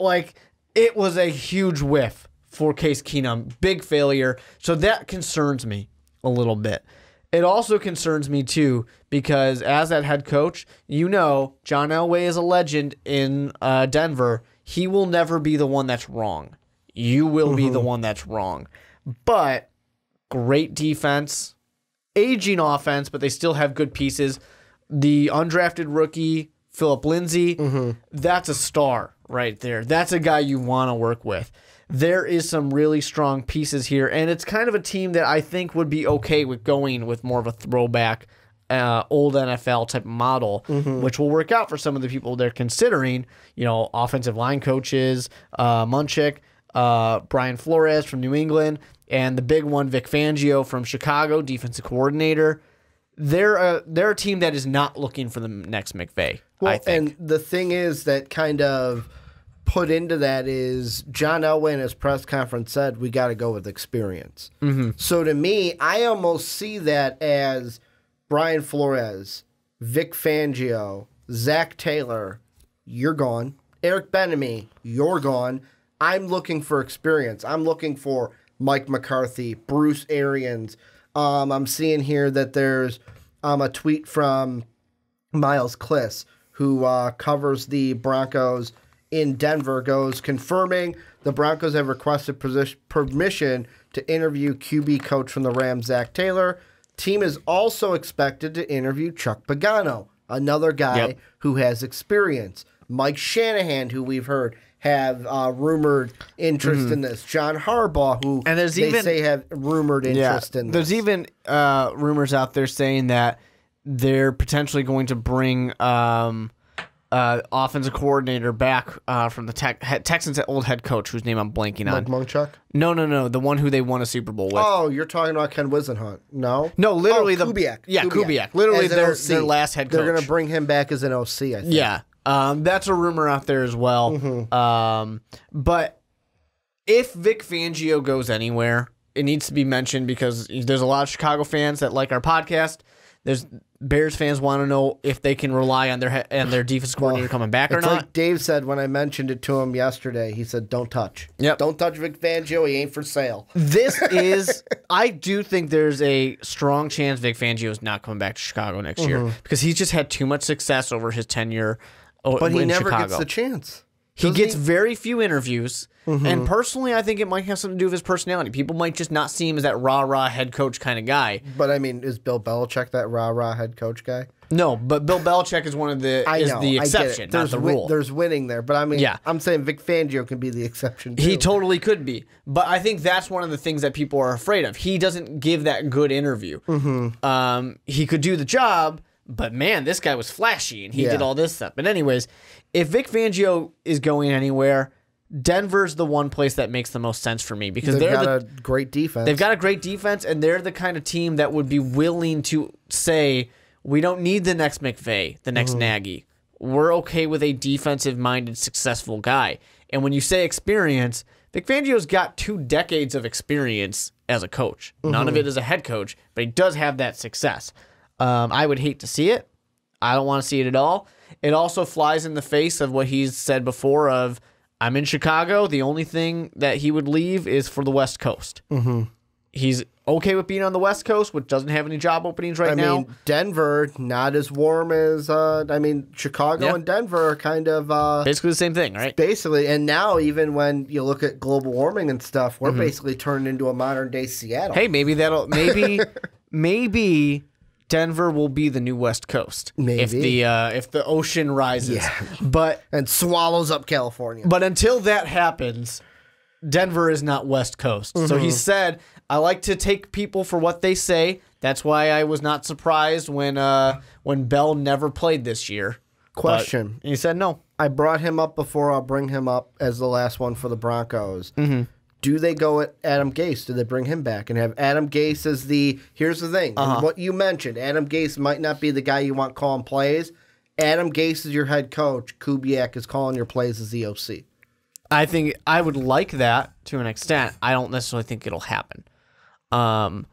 S3: was a huge whiff for Case Keenum. Big failure. So that concerns me a little bit. It also concerns me, too, because as that head coach, John Elway is a legend in Denver. He will never be the one that's wrong. You will be the one that's wrong. But great defense, aging offense, but they still have good pieces. The undrafted rookie, Phillip Lindsay, that's a star right there. That's a guy you want to work with. There is some really strong pieces here, and it's kind of a team that I think would be okay with going with more of a throwback, old NFL type model, which will work out for some of the people they're considering. Offensive line coaches, Munchak, Brian Flores from New England, and the big one, Vic Fangio from Chicago, defensive coordinator. They're a team that is not looking for the next McVay, I think.
S2: And the thing is that kind of put into that is John Elway in his press conference said, we got to go with experience. So to me, I almost see that as Brian Flores, Vic Fangio, Zach Taylor, you're gone. Eric Bieniemy, you're gone. I'm looking for experience. I'm looking for Mike McCarthy, Bruce Arians. I'm seeing here that there's a tweet from Miles Kliss, who covers the Broncos in Denver, goes, confirming the Broncos have requested permission to interview QB coach from the Rams, Zach Taylor. Team is also expected to interview Chuck Pagano, another guy who has experience. Mike Shanahan, who we've heard have rumored interest in this. John Harbaugh, who say have rumored interest in this.
S3: There's even rumors out there saying that they're potentially going to bring offensive coordinator back from the Texans' old head coach, whose name I'm blanking on.
S2: Mike Munchak?
S3: No. The one who they won a Super Bowl with.
S2: Oh, you're talking about Ken Wisenhunt. No?
S3: No, literally
S2: Kubiak.
S3: Kubiak. Literally their last head coach.
S2: They're going to bring him back as an OC, I think.
S3: Yeah. That's a rumor out there as well. But if Vic Fangio goes anywhere, it needs to be mentioned because there's a lot of Chicago fans that like our podcast. There's Bears fans want to know if they can rely on their defense coordinator coming back or not.
S2: Like Dave said when I mentioned it to him yesterday. He said, "Don't touch.
S3: Yep.
S2: Don't touch Vic Fangio. He ain't for sale."
S3: I do think there's a strong chance Vic Fangio is not coming back to Chicago next year because he's just had too much success over his tenure.
S2: But he never
S3: Chicago.
S2: gets the chance.
S3: He gets very few interviews, and personally, I think it might have something to do with his personality. People might just not see him as that rah-rah head coach kind of guy.
S2: But, I mean, is Bill Belichick that rah-rah head coach guy?
S3: No, but Bill Belichick is the exception, not the rule.
S2: There's winning there, but I mean, I'm saying Vic Fangio can be the exception, too.
S3: He totally could be, but I think that's one of the things that people are afraid of. He doesn't give that good interview. He could do the job, but man, this guy was flashy, and he did all this stuff. But anyways, if Vic Fangio is going anywhere, Denver's the one place that makes the most sense for me because
S2: they've got a great defense.
S3: They've got a great defense, and they're the kind of team that would be willing to say, we don't need the next McVay, the next Nagy. We're okay with a defensive-minded, successful guy. And when you say experience, Vic Fangio's got 2 decades of experience as a coach. None of it as a head coach, but he does have that success. I would hate to see it. I don't want to see it at all. It also flies in the face of what he's said before of, I'm in Chicago. The only thing that he would leave is for the West Coast. He's okay with being on the West Coast, which doesn't have any job openings right now.
S2: I mean, Denver, not as warm as, Chicago and Denver are kind of...
S3: basically the same thing, right?
S2: Basically, and now even when you look at global warming and stuff, we're basically turned into a modern-day Seattle.
S3: Hey, maybe maybe Denver will be the new West Coast.
S2: Maybe.
S3: If the ocean rises. Yeah.
S2: And swallows up California.
S3: But until that happens, Denver is not West Coast. So he said, I like to take people for what they say. That's why I was not surprised when Bell never played this year.
S2: Question.
S3: And he said no.
S2: I brought him up before. I'll bring him up as the last one for the Broncos. Do they go at Adam Gase? Do they bring him back and have Adam Gase as the... Here's the thing. What you mentioned, Adam Gase might not be the guy you want calling plays. Adam Gase is your head coach. Kubiak is calling your plays as the OC.
S3: I think I would like that to an extent. I don't necessarily think it'll happen. That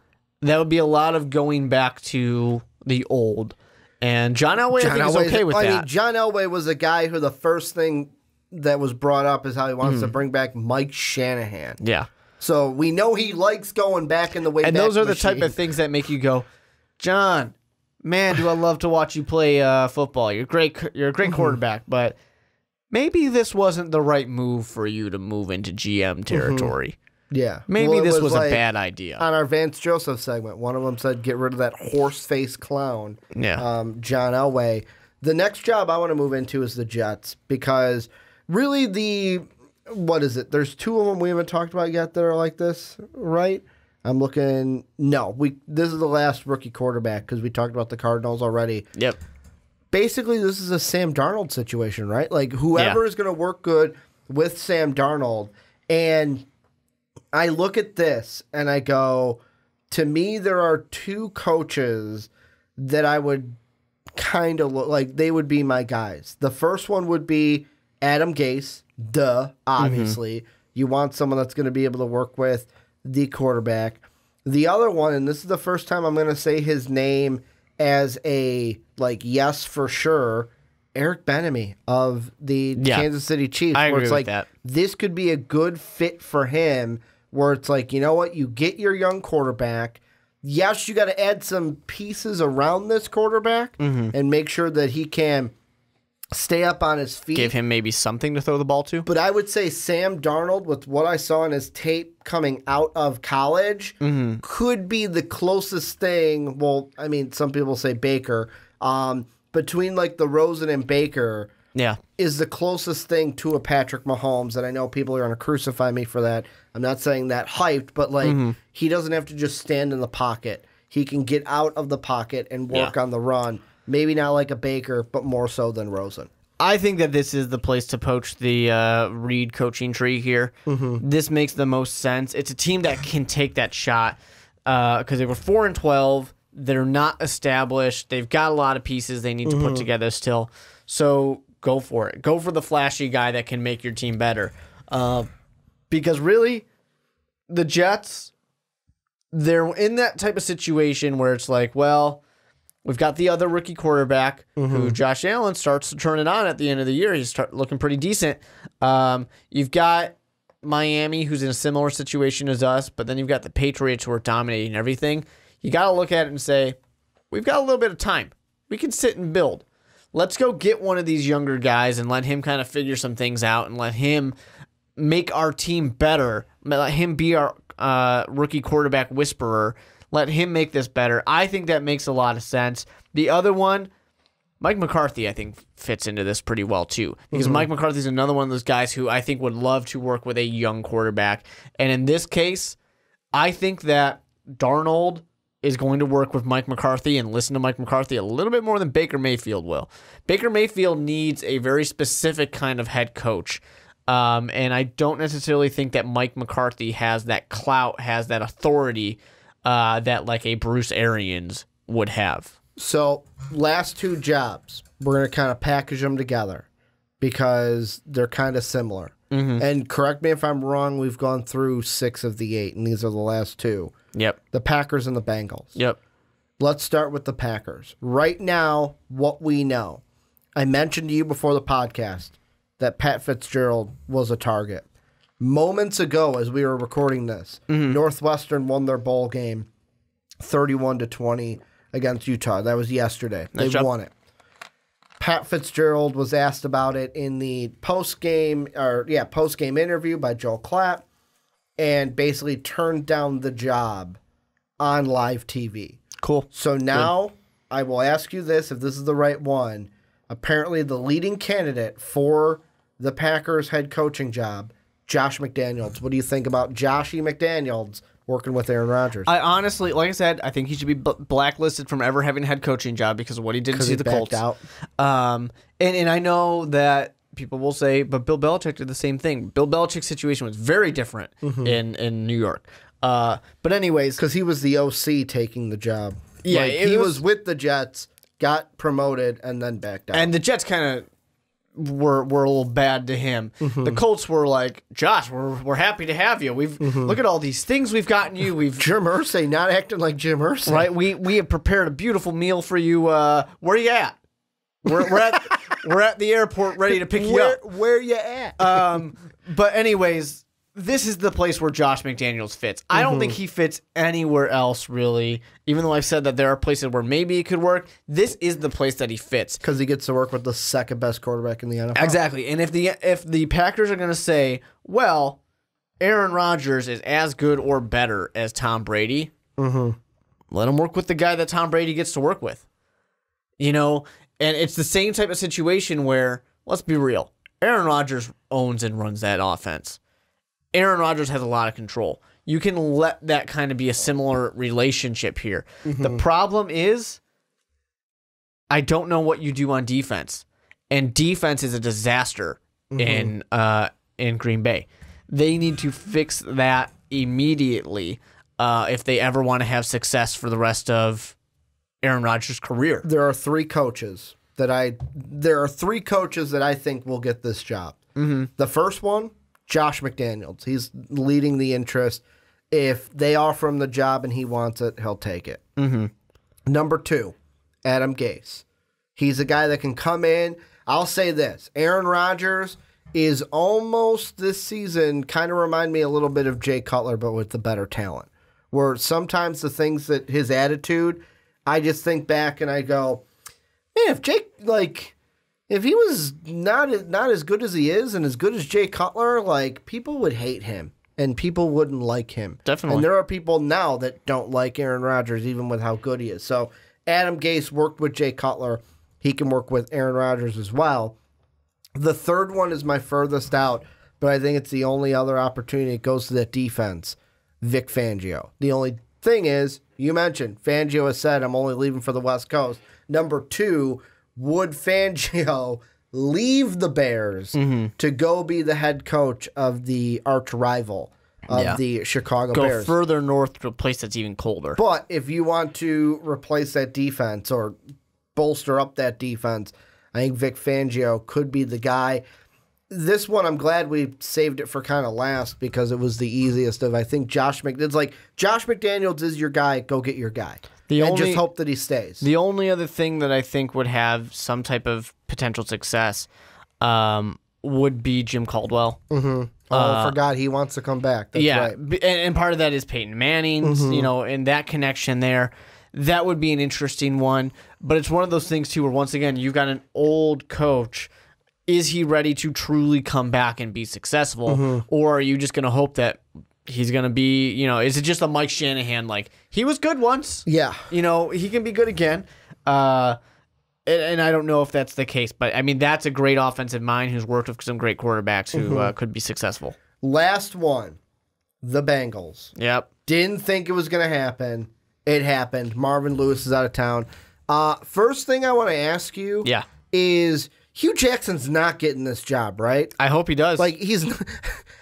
S3: would be a lot of going back to the old. And John Elway, I think, is okay with that.
S2: I mean, John Elway was a guy who the first thing that was brought up is how he wants to bring back Mike Shanahan.
S3: Yeah.
S2: So we know he likes going back in the way back.
S3: And those are the type of things that make you go, John, man, do I love to watch you play football. You're a great quarterback, but maybe this wasn't the right move for you to move into GM territory.
S2: Yeah.
S3: Maybe this was a bad idea.
S2: On our Vance Joseph segment, one of them said, get rid of that horse-faced clown, John Elway. The next job I want to move into is the Jets because really what is it? There's 2 of them we haven't talked about yet that are like this, right? I'm looking. No, this is the last rookie quarterback because we talked about the Cardinals already.
S3: Yep.
S2: Basically, this is a Sam Darnold situation, right? Like whoever is going to work good with Sam Darnold. And I look at this and I go, to me, there are 2 coaches that I would kind of look like they would be my guys. The first one would be Adam Gase. Obviously. You want someone that's going to be able to work with the quarterback. The other one, and this is the first time I'm going to say his name as a, yes for sure, Eric Bieniemy of the Kansas City Chiefs.
S3: I agree with
S2: that. This could be a good fit for him where it's like, you know what, you get your young quarterback. Yes, you got to add some pieces around this quarterback and make sure that he can stay up on his feet.
S3: Give him maybe something to throw the ball to.
S2: But I would say Sam Darnold, with what I saw in his tape coming out of college, could be the closest thing. Well, I mean, some people say Baker. Between the Rosen and Baker is the closest thing to a Patrick Mahomes. And I know people are going to crucify me for that. I'm not saying that hyped, but he doesn't have to just stand in the pocket. He can get out of the pocket and work on the run. Maybe not like a Baker, but more so than Rosen.
S3: I think that this is the place to poach the Reed coaching tree here. This makes the most sense. It's a team that can take that shot because they were 4-12. They're not established. They've got a lot of pieces they need to put together still. So go for it. Go for the flashy guy that can make your team better. Because really, the Jets, they're in that type of situation where it's like, well, we've got the other rookie quarterback who Josh Allen starts to turn it on at the end of the year. He's looking pretty decent. You've got Miami, who's in a similar situation as us, but then you've got the Patriots who are dominating everything. You got to look at it and say, we've got a little bit of time. We can sit and build. Let's go get one of these younger guys and let him kind of figure some things out and let him make our team better. Let him be our rookie quarterback whisperer. Let him make this better. I think that makes a lot of sense. The other one, Mike McCarthy, I think, fits into this pretty well, too. Because Mike McCarthy is another one of those guys who I think would love to work with a young quarterback. And in this case, I think that Darnold is going to work with Mike McCarthy and listen to Mike McCarthy a little bit more than Baker Mayfield will. Baker Mayfield needs a very specific kind of head coach. And I don't necessarily think that Mike McCarthy has that clout, has that authority that like a Bruce Arians would have.
S2: So, last two jobs, we're going to kind of package them together because they're kind of similar. And correct me if I'm wrong, we've gone through 6 of the 8, and these are the last 2.
S3: Yep.
S2: The Packers and the Bengals.
S3: Yep.
S2: Let's start with the Packers. Right now, what we know. I mentioned to you before the podcast that Pat Fitzgerald was a target. Moments ago, as we were recording this, Northwestern won their bowl game 31-20 against Utah. That was yesterday. They won it. Pat Fitzgerald was asked about it in the post-game interview by Joel Klatt and basically turned down the job on live TV.
S3: Cool.
S2: So now I will ask you this, if this is the right one. Apparently the leading candidate for the Packers head coaching job, Josh McDaniels. What do you think about Joshy McDaniels working with Aaron Rodgers?
S3: I honestly, like I said, I think he should be blacklisted from ever having a head coaching job because of what he did to the Colts.
S2: Out.
S3: And I know that people will say, but Bill Belichick did the same thing. Bill Belichick's situation was very different in New York. But anyways,
S2: because he was the OC taking the job.
S3: Yeah,
S2: like, he was with the Jets, got promoted, and then backed out.
S3: And the Jets kind of were a little bad to him. The Colts were like, Josh, we're happy to have you. We've look at all these things we've gotten you. We've
S2: Jim Irsay not acting like Jim Irsay.
S3: Right? We have prepared a beautiful meal for you. Where are you at? We're at the airport ready to pick you up.
S2: Where you at?
S3: But anyways, this is the place where Josh McDaniels fits. I don't think he fits anywhere else, really. Even though I've said that there are places where maybe he could work, this is the place that he fits.
S2: Because he gets to work with the second best quarterback in the NFL.
S3: Exactly. And if the Packers are going to say, well, Aaron Rodgers is as good or better as Tom Brady, let him work with the guy that Tom Brady gets to work with. You know, and it's the same type of situation where, let's be real, Aaron Rodgers owns and runs that offense. Aaron Rodgers has a lot of control. You can let that kind of be a similar relationship here. The problem is, I don't know what you do on defense. And defense is a disaster in Green Bay. They need to fix that immediately if they ever want to have success for the rest of Aaron Rodgers' career.
S2: There are 3 coaches that I think will get this job. The first one, Josh McDaniels. He's leading the interest. If they offer him the job and he wants it, he'll take it. Number 2, Adam Gase. He's a guy that can come in. I'll say this. Aaron Rodgers is almost this season kind of remind me a little bit of Jay Cutler, but with the better talent. Where sometimes the things that his attitude, I just think back and I go, man, if he was not as good as he is and as good as Jay Cutler, like, people would hate him and people wouldn't like him.
S3: Definitely.
S2: And there are people now that don't like Aaron Rodgers even with how good he is. So Adam Gase worked with Jay Cutler. He can work with Aaron Rodgers as well. The third one is my furthest out, but I think it's the only other opportunity. It goes to that defense, Vic Fangio. The only thing is, you mentioned, Fangio has said, I'm only leaving for the West Coast. Number 2, would Fangio leave the Bears to go be the head coach of the arch rival of the Chicago Bears?
S3: Go further north to a place that's even colder.
S2: But if you want to replace that defense or bolster up that defense, I think Vic Fangio could be the guy. This one, I'm glad we saved it for kind of last because it was the easiest of, I think, Josh McDaniels is your guy, go get your guy. Just hope that he stays.
S3: The only other thing that I think would have some type of potential success would be Jim Caldwell.
S2: I forgot he wants to come back. That's right.
S3: And part of that is Peyton Manning, and that connection there. That would be an interesting one. But it's one of those things, too, where once again, you've got an old coach. Is he ready to truly come back and be successful? Or are you just going to hope that he's going to be, is it just a Mike Shanahan, like, he was good once?
S2: Yeah.
S3: He can be good again. And I don't know if that's the case. But, I mean, that's a great offensive mind who's worked with some great quarterbacks who could be successful.
S2: Last one, the Bengals.
S3: Yep.
S2: Didn't think it was going to happen. It happened. Marvin Lewis is out of town. First thing I want to ask you is, Hugh Jackson's not getting this job, right?
S3: I hope he does.
S2: Like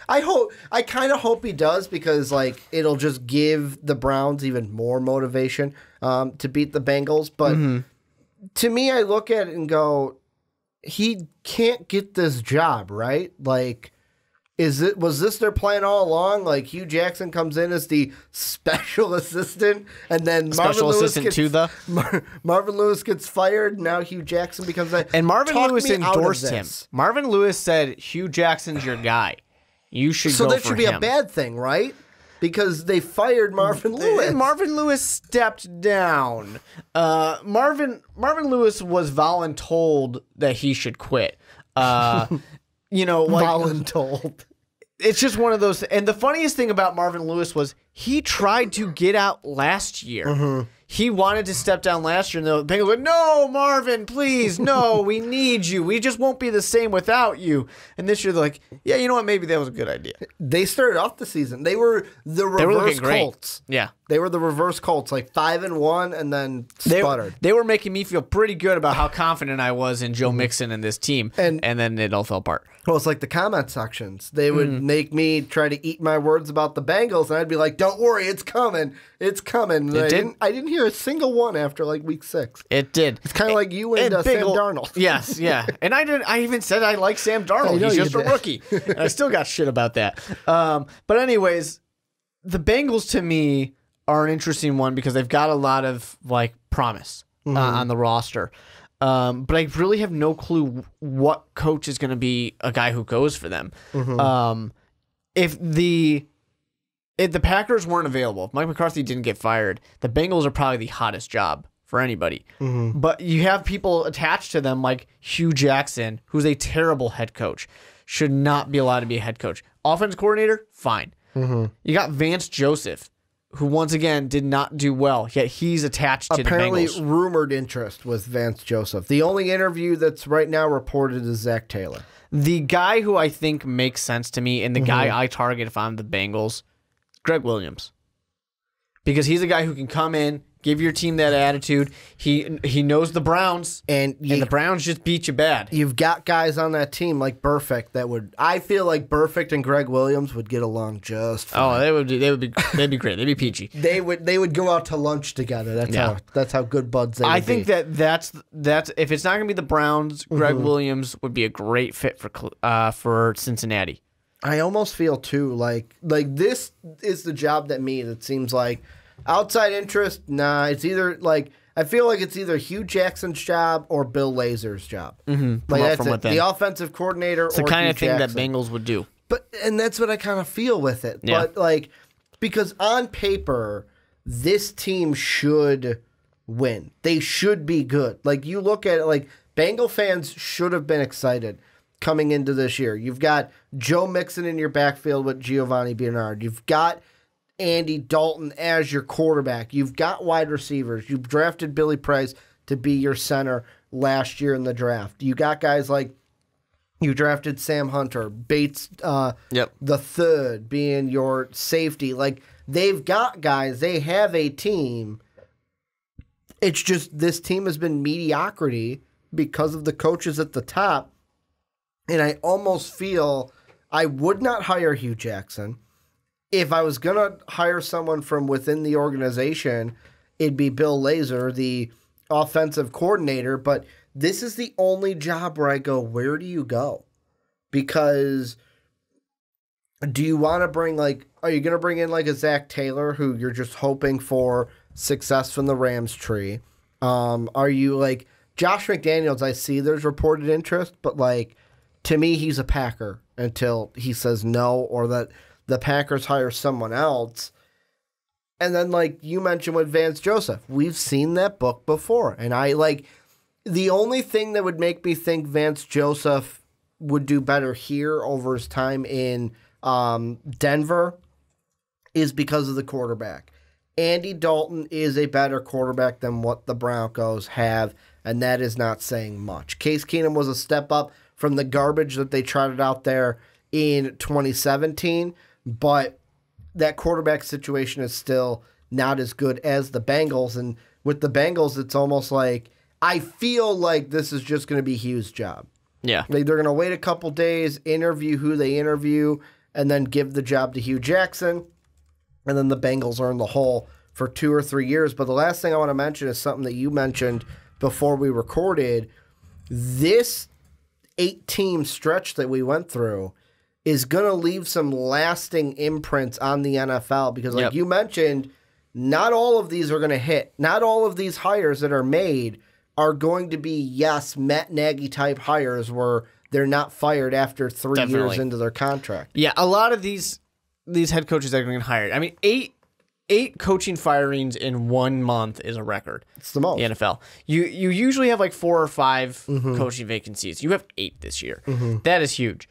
S2: I kind of hope he does because like it'll just give the Browns even more motivation to beat the Bengals. But to me, I look at it and go, he can't get this job, right? Like, was this their plan all along? Like Hugh Jackson comes in as the special assistant, and then Marvin Lewis gets fired. And now Hugh Jackson becomes that.
S3: And Marvin Lewis endorsed him. Marvin Lewis said, "Hugh Jackson's your guy. You should go for him." So
S2: that should be a bad thing, right? Because they fired Marvin Lewis.
S3: And Marvin Lewis stepped down. Marvin Lewis was voluntold that he should quit.
S2: Voluntold.
S3: It's just one of those. And the funniest thing about Marvin Lewis was he tried to get out last year. He wanted to step down last year, and the Bengals were like, "No, Marvin, please, no, we need you. We just won't be the same without you." And this year, they're like, "Yeah, you know what? Maybe that was a good idea."
S2: They started off the season. They were the reverse Colts.
S3: Yeah.
S2: They were the reverse Colts, like 5-1, and then sputtered.
S3: They were making me feel pretty good about how confident I was in Joe Mixon and this team, and then it all fell apart.
S2: Well, it's like the comment sections. They would make me try to eat my words about the Bengals, and I'd be like, "Don't worry, it's coming. It's coming." I didn't hear a single one after like week 6.
S3: It did.
S2: It's kind of like you and Sam Darnold.
S3: Yes, yeah. And I even said I like Sam Darnold. He's just a rookie. And I still got shit about that. But anyways, the Bengals to me are an interesting one because they've got a lot of like promise on the roster. But I really have no clue what coach is going to be a guy who goes for them. If the Packers weren't available, if Mike McCarthy didn't get fired, the Bengals are probably the hottest job for anybody. But you have people attached to them like Hugh Jackson, who's a terrible head coach, should not be allowed to be a head coach. Offense coordinator, fine. You got Vance Joseph, who once again did not do well, yet he's attached to the Bengals.
S2: Apparently rumored interest with Vance Joseph. The only interview that's right now reported is Zach Taylor.
S3: The guy who I think makes sense to me and the guy I target if I'm the Bengals, Greg Williams. Because he's a guy who can come in, give your team that attitude. He knows the Browns, and the Browns just beat you bad.
S2: You've got guys on that team like Burfict that would. I feel like Burfict and Greg Williams would get along just fine.
S3: Oh, they'd be great. They'd be peachy.
S2: They would go out to lunch together. That's how good buds they would be.
S3: I think that's if it's not going to be the Browns, Greg Williams would be a great fit for Cincinnati.
S2: I almost feel too like this is the job that seems like outside interest. Nah, it's either like I feel like it's either Hugh Jackson's job or Bill Lazor's job. Like that's it. The offensive coordinator. It's
S3: the kind of thing
S2: Jackson.
S3: that Bengals would do.
S2: And that's what I kind of feel with it.
S3: Yeah.
S2: But like because on paper, this team should win. They should be good. Like you look at it, like Bengal fans should have been excited coming into this year. You've got Joe Mixon in your backfield with Giovanni Bernard. You've got Andy Dalton as your quarterback. You've got wide receivers. You've drafted Billy Price to be your center last year in the draft. You got guys like you drafted Sam Hunter, Bates the third being your safety. Like they've got guys. They have a team. It's just this team has been mediocrity because of the coaches at the top. And I almost feel I would not hire Hugh Jackson. If I was going to hire someone from within the organization, it'd be Bill Lazor, the offensive coordinator. But this is the only job where I go, where do you go? Because do you want to bring are you going to bring in like a Zach Taylor who you're just hoping for success from the Rams tree? Are you like Josh McDaniels? I see there's reported interest, but to me, he's a Packer until he says no or that the Packers hire someone else. And then, like you mentioned with Vance Joseph, we've seen that book before. And the only thing that would make me think Vance Joseph would do better here over his time in Denver is because of the quarterback. Andy Dalton is a better quarterback than what the Broncos have, and that is not saying much. Case Keenum was a step up from the garbage that they trotted out there in 2017, but that quarterback situation is still not as good as the Bengals. And with the Bengals, it's almost like I feel like this is just going to be Hugh's job.
S3: Yeah.
S2: They're going to wait a couple days, interview who they interview, and then give the job to Hugh Jackson. And then the Bengals are in the hole for 2 or 3 years. But the last thing I want to mention is something that you mentioned before we recorded. This 8-team stretch that we went through is going to leave some lasting imprints on the NFL because, like you mentioned, not all of these are going to hit. Not all of these hires that are made are going to be, Matt Nagy-type hires where they're not fired after 3 years into their contract.
S3: Yeah, a lot of these head coaches that are going to get hired. I mean, eight coaching firings in 1 month is a record.
S2: It's the most.
S3: The NFL. You usually have like 4 or 5 coaching vacancies. You have 8 this year. That is huge.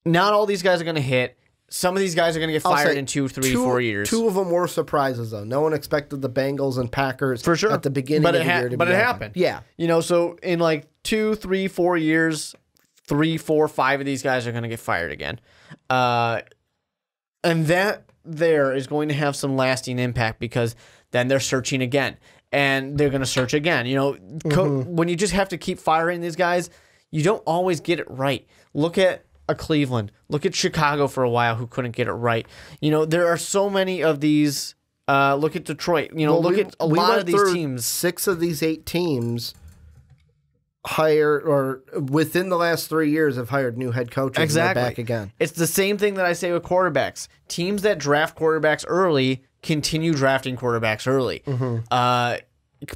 S3: Not all these guys are going to hit. Some of these guys are going to get fired in 2, 3, 4 years.
S2: 2 of them were surprises, though. No one expected the Bengals and Packers
S3: for sure
S2: at the beginning of the year to be
S3: But it happened.
S2: Yeah.
S3: So in like 2, 3, 4 years, 3, 4, 5 of these guys are going to get fired again. And that there is going to have some lasting impact because then they're searching again. And they're going to search again. When you just have to keep firing these guys, you don't always get it right. Look at Cleveland. Look at Chicago for a while who couldn't get it right. There are so many of these. Look at Detroit. Look at a lot of these teams.
S2: 6 of these 8 teams hired or within the last 3 years have hired new head coaches.
S3: Exactly.
S2: And they're back again.
S3: It's the same thing that I say with quarterbacks. Teams that draft quarterbacks early continue drafting quarterbacks early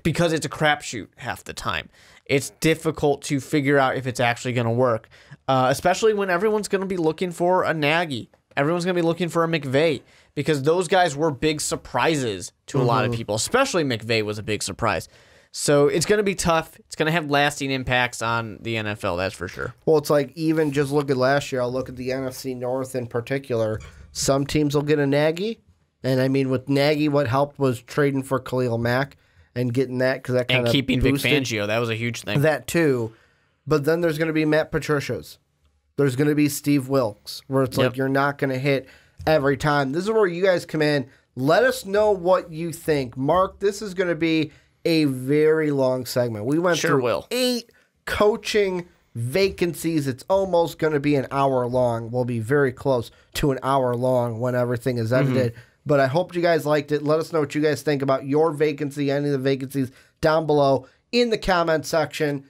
S3: because it's a crapshoot half the time. It's difficult to figure out if it's actually going to work, especially when everyone's going to be looking for a Nagy. Everyone's going to be looking for a McVay because those guys were big surprises to a lot of people, especially McVay was a big surprise. So it's going to be tough. It's going to have lasting impacts on the NFL, that's for sure.
S2: Well, it's like even just look at last year. I'll look at the NFC North in particular. Some teams will get a Nagy. And I mean, with Nagy, what helped was trading for Khalil Mack and getting that because that kind of
S3: keeping Vic Fangio. That was a huge thing.
S2: That too. But then there's going to be Matt Patricia's. There's going to be Steve Wilkes, where it's like you're not going to hit every time. This is where you guys come in. Let us know what you think. Mark, this is going to be a very long segment. We went through 8 coaching vacancies. It's almost going to be an hour long. We'll be very close to an hour long when everything is edited. But I hope you guys liked it. Let us know what you guys think about your vacancy, any of the vacancies down below in the comment section.